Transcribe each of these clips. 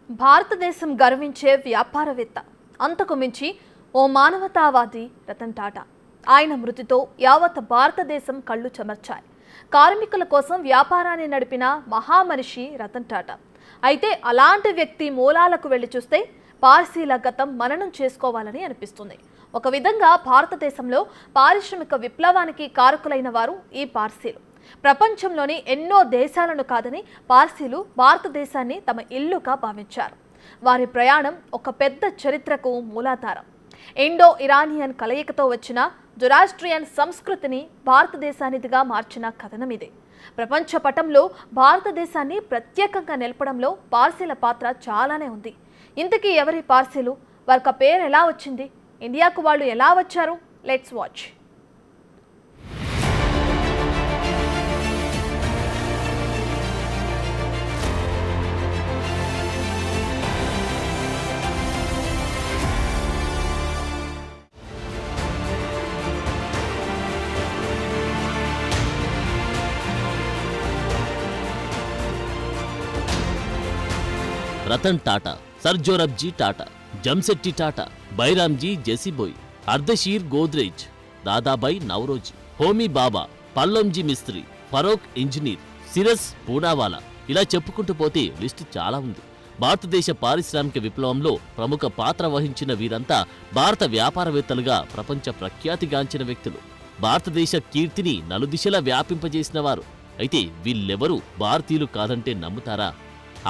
భారతదేశం గర్వించే వ్యాపారవేత్త, అంతకు మించి ఓ మానవతావాది రతన్ టాటా. ఆయన మృతితో యావత్ భారతదేశం కళ్ళు చెమర్చాయి. కార్మికుల కోసం వ్యాపారాన్ని నడిపిన మహామనిషి రతన్ టాటా. అయితే అలాంటి వ్యక్తి మూలాలకు వెళ్లి చూస్తే పార్సీల గతం మననం చేసుకోవాలని అనిపిస్తుంది. ఒక విధంగా భారతదేశంలో పారిశ్రామిక విప్లవానికి కారకులైన వారు ఈ పార్సీలు. ప్రపంచంలోని ఎన్నో దేశాలను కాదని పార్సీలు భారతదేశాన్ని తమ ఇల్లుగా భావించారు. వారి ప్రయాణం ఒక పెద్ద చరిత్రకు మూలాధారం. ఇండో ఇరానియన్ కలయికతో వచ్చిన జొరాస్ట్రియన్ సంస్కృతిని భారతదేశానిదిగా మార్చిన కథనం ఇదే. ప్రపంచ పటంలో భారతదేశాన్ని ప్రత్యేకంగా నిలపడంలో పార్సీల పాత్ర చాలానే ఉంది. ఇంతకీ ఎవరి పార్సీలు? వారికి పేరు ఎలా వచ్చింది? ఇండియాకు వాళ్ళు ఎలా వచ్చారు? Let's watch. రతన్ టాటా, సర్జోరబ్జీ టాటా, జంశెట్టి టాటా, బైరామ్జీ జెసిబోయ్, అర్దషీర్ గోద్రేజ్, దాదాబాయి నవరోజీ, హోమీ బాబా, పల్లంజీ మిస్త్రీ, ఫరోక్ ఇంజనీర్, సిరస్ పూనావాలా, ఇలా చెప్పుకుంటూ పోతే లిస్టు చాలా ఉంది. భారతదేశ పారిశ్రామిక విప్లవంలో ప్రముఖ పాత్ర వహించిన వీరంతా భారత వ్యాపారవేత్తలుగా ప్రపంచ ప్రఖ్యాతిగాంచిన వ్యక్తులు. భారతదేశ కీర్తిని నలుదిశలా వ్యాపింపజేసిన వారు. అయితే వీళ్ళెవరూ భారతీయులు కాదంటే నమ్ముతారా?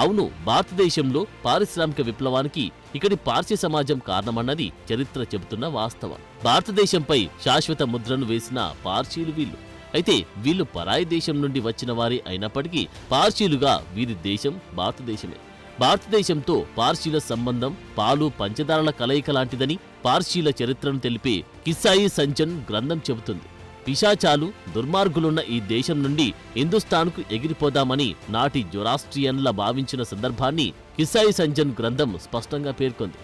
అవును, భారతదేశంలో పారిశ్రామిక విప్లవానికి ఇక్కడి పార్సీ సమాజం కారణమన్నది చరిత్ర చెబుతున్న వాస్తవం. భారతదేశంపై శాశ్వత ముద్రను వేసిన పార్సీలు వీళ్ళు. అయితే వీళ్ళు పరాయి దేశం నుండి వచ్చిన వారే అయినప్పటికీ పార్సీలుగా వీరి దేశం భారతదేశమే. భారతదేశంతో పార్సీల సంబంధం పాలు పంచదారల కలయిక లాంటిదని పార్సీల చరిత్రను తెలిపే కిస్సాయి సంజన్ గ్రంథం చెబుతుంది. పిశాచాలు, దుర్మార్గులున్న ఈ దేశం నుండి హిందుస్థాన్కు ఎగిరిపోదామని నాటి జొరాస్ట్రియన్ల భావించిన సందర్భాన్ని కిస్సాయి సంజన్ గ్రంథం స్పష్టంగా పేర్కొంది.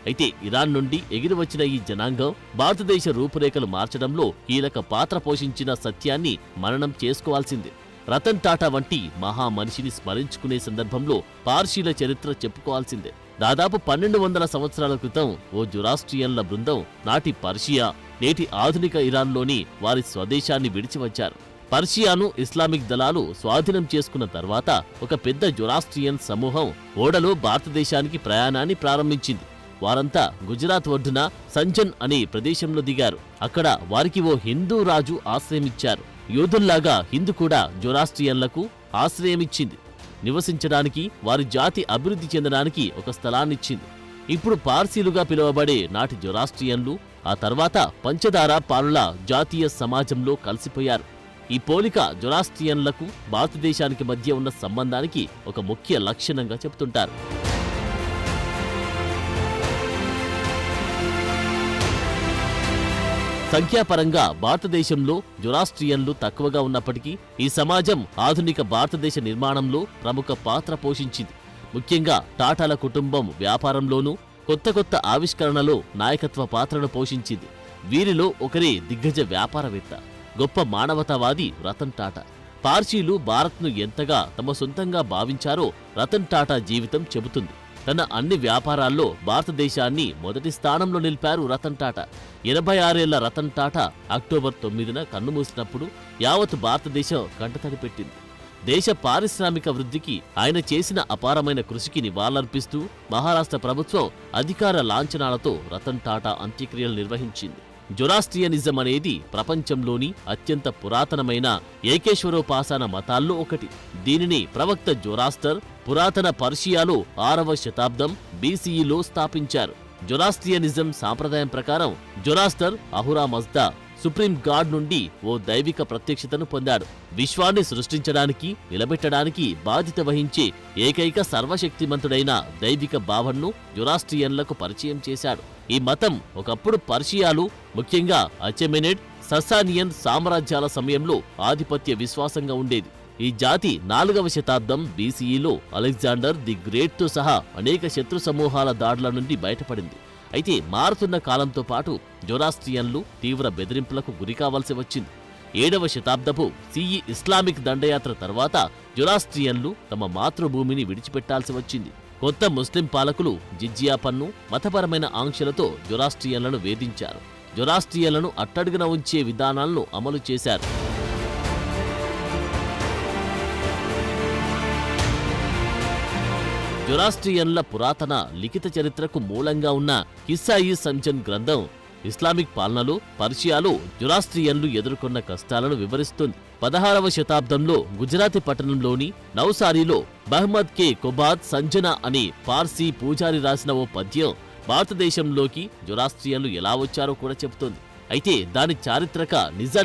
అయితే ఇరాన్ నుండి ఎగిరి వచ్చిన ఈ జనాంగం భారతదేశ రూపురేఖలు మార్చడంలో కీలక పాత్ర పోషించిన సత్యాన్ని మననం చేసుకోవాల్సిందే. రతన్ టాటా వంటి మహామనిషిని స్మరించుకునే సందర్భంలో పార్సీల చరిత్ర చెప్పుకోవాల్సిందే. దాదాపు 1200 సంవత్సరాల క్రితం ఓ జొరాస్ట్రియన్ల బృందం నాటి పర్షియా, నేటి ఆధునిక ఇరాన్లోని వారి స్వదేశాన్ని విడిచి వచ్చారు. పర్షియాను ఇస్లామిక్ దళాలు స్వాధీనం చేసుకున్న తర్వాత ఒక పెద్ద జొరాస్ట్రియన్ సమూహం ఓడలో భారతదేశానికి ప్రయాణాన్ని ప్రారంభించింది. వారంతా గుజరాత్ ఒడ్డున సంజన్ అనే ప్రదేశంలో దిగారు. అక్కడ వారికి ఓ హిందూ రాజు ఆశ్రయమిచ్చారు. యోధుల్లాగా హిందూ కూడా జొరాస్ట్రియన్లకు ఆశ్రయమిచ్చింది. నివసించడానికి, వారి జాతి అభివృద్ధి చెందడానికి ఒక స్థలాన్నిచ్చింది. ఇప్పుడు పార్సీలుగా పిలువబడే నాటి జొరాస్ట్రియన్లు ఆ తర్వాత పంచదార పాలుల జాతీయ సమాజంలో కలిసిపోయారు. ఈ పోలిక జొరాస్ట్రియన్లకు భారతదేశానికి మధ్య ఉన్న సంబంధానికి ఒక ముఖ్య లక్షణంగా చెబుతుంటారు. సంఖ్యాపరంగా భారతదేశంలో జొరాస్ట్రియన్లు తక్కువగా ఉన్నప్పటికీ ఈ సమాజం ఆధునిక భారతదేశ నిర్మాణంలో ప్రముఖ పాత్ర పోషించింది. ముఖ్యంగా టాటాల కుటుంబం వ్యాపారంలోనూ కొత్త ఆవిష్కరణలో నాయకత్వ పాత్రను పోషించింది. వీరిలో ఒకరే దిగ్గజ వ్యాపారవేత్త, గొప్ప మానవతావాది రతన్ టాటా. పార్సీలు భారత్ను ఎంతగా తమ సొంతంగా భావించారో రతన్ టాటా జీవితం చెబుతుంది. తన అన్ని వ్యాపారాల్లో భారతదేశాన్ని మొదటి స్థానంలో నిలిపారు రతన్ టాటా. 86 ఏళ్ల రతన్ టాటా అక్టోబర్ 9న కన్నుమూసినప్పుడు యావత్ భారతదేశం కంటతడి పెట్టింది. దేశ పారిశ్రామిక వృద్ధికి ఆయన చేసిన అపారమైన కృషికి నివాళులర్పిస్తూ మహారాష్ట్ర ప్రభుత్వం అధికార లాంఛనాలతో రతన్ టాటా అంత్యక్రియలు నిర్వహించింది. జొరాస్ట్రియనిజం అనేది ప్రపంచంలోని అత్యంత పురాతనమైన ఏకేశ్వరోపాసన మతాల్లో ఒకటి. దీనిని ప్రవక్త జొరాస్టర్ పురాతన పర్షియాలో 6వ శతాబ్దం బీసీఈలో స్థాపించారు. జొరాస్ట్రియనిజం సాంప్రదాయం ప్రకారం Zoroaster Ahura Mazda supreme God నుండి ఓ దైవిక ప్రత్యక్షతను పొందాడు. విశ్వాన్ని సృష్టించడానికి, నిలబెట్టడానికి బాధ్యత వహించే ఏకైక సర్వశక్తిమంతుడైన దైవిక భావనను జొరాస్ట్రియన్లకు పరిచయం చేశాడు. ఈ మతం ఒకప్పుడు పర్షియాలు, ముఖ్యంగా అచెమెనిడ్, సస్సానియన్ సామ్రాజ్యాల సమయంలో ఆధిపత్య విశ్వాసంగా ఉండేది. ఈ జాతి 4వ శతాబ్దం బీసీఈలో అలెగ్జాండర్ ది గ్రేట్తో సహా అనేక శత్రు సమూహాల దాడుల నుండి బయటపడింది. అయితే మారుతున్న కాలంతో పాటు జొరాస్ట్రియన్లు తీవ్ర బెదిరింపులకు గురికావాల్సి వచ్చింది. 7వ శతాబ్దపు ఇస్లామిక్ దండయాత్ర తర్వాత జొరాస్ట్రియన్లు తమ మాతృభూమిని విడిచిపెట్టాల్సి వచ్చింది. కొత్త ముస్లిం పాలకులు జిజియా పన్ను, మతపరమైన ఆంక్షలతో జొరాస్ట్రియన్లను వేధించారు. జొరాస్ట్రియన్లను అట్టడుగున ఉంచే విధానాలను అమలు చేశారు. జొరాస్ట్రియన్ల పురాతన లిఖిత చరిత్రకు మూలంగా ఉన్న కిస్సా-ఇ-సంజన్ గ్రంథం ఇస్లామిక్ పాలనలో పర్షియాలో జొరాస్ట్రియన్లు ఎదుర్కొన్న కష్టాలను వివరిస్తుంది. 16వ శతాబ్దంలో గుజరాతీ పట్టణంలోని నౌసారీలో మహ్మద్ కే కొబాద్ సంజనా అనే పార్సీ పూజారి రాసిన ఓ పద్యం భారతదేశంలోకి జొరాస్ట్రియన్లు ఎలా వచ్చారో కూడా చెబుతోంది. అయితే దాని చారిత్రక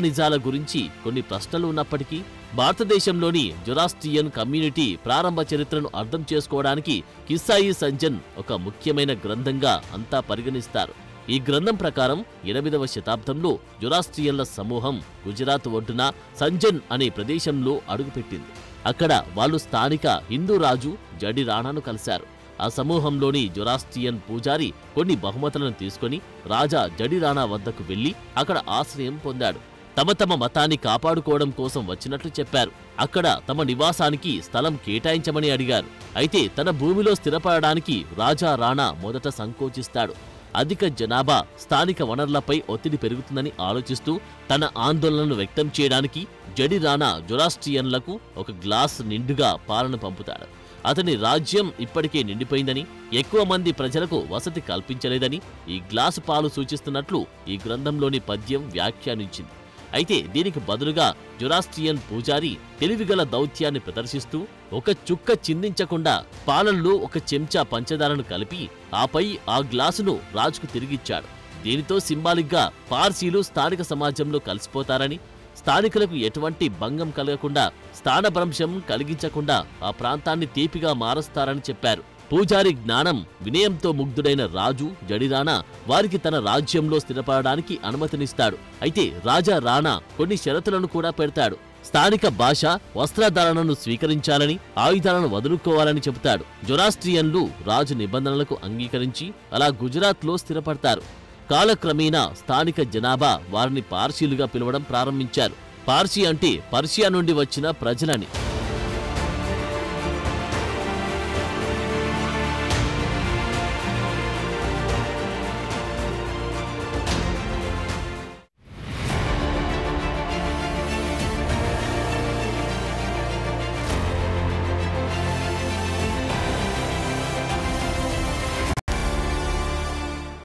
నిజాల గురించి కొన్ని ప్రశ్నలు ఉన్నప్పటికీ భారతదేశంలోని జొరాస్ట్రియన్ కమ్యూనిటీ ప్రారంభ చరిత్రను అర్థం చేసుకోవడానికి కిస్సా-ఇ-సంజన్ ఒక ముఖ్యమైన గ్రంథంగా అంతా పరిగణిస్తారు. ఈ గ్రంథం ప్రకారం 8వ శతాబ్దంలో జొరాస్ట్రియన్ల సమూహం గుజరాత్ ఒడ్డున సంజన్ అనే ప్రదేశంలో అడుగుపెట్టింది. అక్కడ వాళ్ళు స్థానిక హిందూ రాజు జడి రాణాను కలిశారు. ఆ సమూహంలోని జొరాస్ట్రియన్ పూజారి కొన్ని బహుమతులను తీసుకుని రాజా జడి రాణా వద్దకు వెళ్లి అక్కడ ఆశ్రయం పొందాడు. తమ మతాన్ని కాపాడుకోవడం కోసం వచ్చినట్లు చెప్పారు. అక్కడ తమ నివాసానికి స్థలం కేటాయించమని అడిగారు. అయితే తన భూమిలో స్థిరపడడానికి రాజా రాణా మొదట సంకోచిస్తాడు. అధిక జనాభా స్థానిక వనరులపై ఒత్తిడి పెరుగుతుందని ఆలోచిస్తూ తన ఆందోళనను వ్యక్తం చేయడానికి జడి రాణా జొరాస్ట్రియన్లకు ఒక గ్లాస్ నిండుగా పాలను పంపుతాడు. అతని రాజ్యం ఇప్పటికే నిండిపోయిందని, ఎక్కువ మంది ప్రజలకు వసతి కల్పించలేదని ఈ గ్లాసు పాలు సూచిస్తున్నట్లు ఈ గ్రంథంలోని పద్యం వ్యాఖ్యానించింది. అయితే దీనికి బదులుగా జొరాస్ట్రియన్ పూజారి తెలివిగల దౌత్యాన్ని ప్రదర్శిస్తూ ఒక చుక్క చిందించకుండా పాలల్లో ఒక చెంచా పంచదారను కలిపి ఆపై ఆ గ్లాసును రాజుకు తిరిగిచ్చాడు. దీనితో సింబాలిక్గా పార్సీలు స్థానిక సమాజంలో కలిసిపోతారని, స్థానికులకు ఎటువంటి భంగం కలగకుండా, స్థానభ్రంశం కలిగించకుండా ఆ ప్రాంతాన్ని తీపిగా మారుస్తారని చెప్పారు. పూజారి జ్ఞానం, వినయంతో ముగ్ధుడైన రాజు జడి రాణా వారికి తన రాజ్యంలో స్థిరపడడానికి అనుమతినిస్తాడు. అయితే రాజా రాణా కొన్ని షరతులను కూడా పెడతాడు. స్థానిక భాష, వస్త్రధారణను స్వీకరించాలని, ఆయుధాలను వదులుకోవాలని చెబుతాడు. జొరాస్ట్రియన్లు రాజు నిబంధనలకు అంగీకరించి అలా గుజరాత్లో స్థిరపడతారు. కాలక్రమేణా స్థానిక జనాభా వారిని పార్సీలుగా పిలవడం ప్రారంభించారు. పార్సీ అంటే పర్షియా నుండి వచ్చిన ప్రజలని.